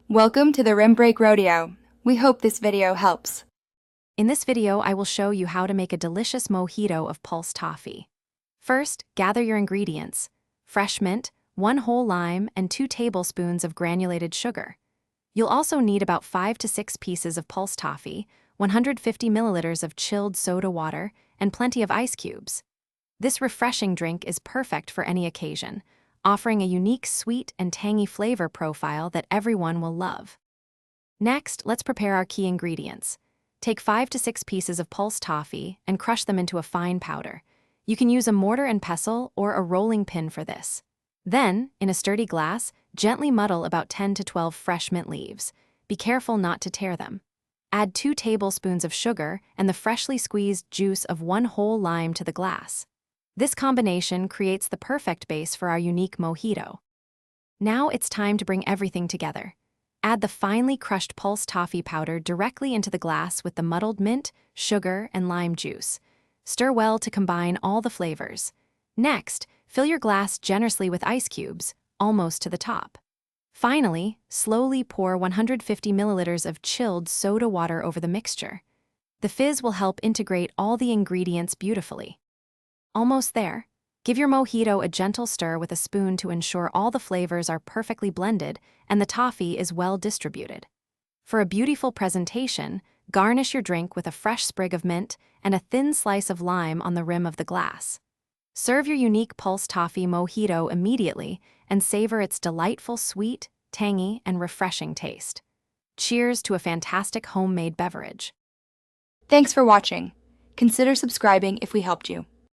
Welcome to the Rim Break Rodeo. We hope this video helps. In this video, I will show you how to make a delicious mojito of pulse toffee. First, gather your ingredients: fresh mint, 1 whole lime, and 2 tablespoons of granulated sugar. You'll also need about 5 to 6 pieces of pulse toffee, 150 milliliters of chilled soda water, and plenty of ice cubes. This refreshing drink is perfect for any occasion, offering a unique sweet and tangy flavor profile that everyone will love. Next, let's prepare our key ingredients. Take 5 to 6 pieces of pulse toffee and crush them into a fine powder. You can use a mortar and pestle or a rolling pin for this. Then, in a sturdy glass, gently muddle about 10 to 12 fresh mint leaves. Be careful not to tear them. Add 2 tablespoons of sugar and the freshly squeezed juice of 1 whole lime to the glass. This combination creates the perfect base for our unique mojito. Now it's time to bring everything together. Add the finely crushed pulse toffee powder directly into the glass with the muddled mint, sugar, and lime juice. Stir well to combine all the flavors. Next, fill your glass generously with ice cubes, almost to the top. Finally, slowly pour 150 milliliters of chilled soda water over the mixture. The fizz will help integrate all the ingredients beautifully. Almost there. Give your mojito a gentle stir with a spoon to ensure all the flavors are perfectly blended and the toffee is well distributed. For a beautiful presentation, garnish your drink with a fresh sprig of mint and a thin slice of lime on the rim of the glass. Serve your unique pulse toffee mojito immediately and savor its delightful sweet, tangy, and refreshing taste. Cheers to a fantastic homemade beverage. Thanks for watching. Consider subscribing if we helped you.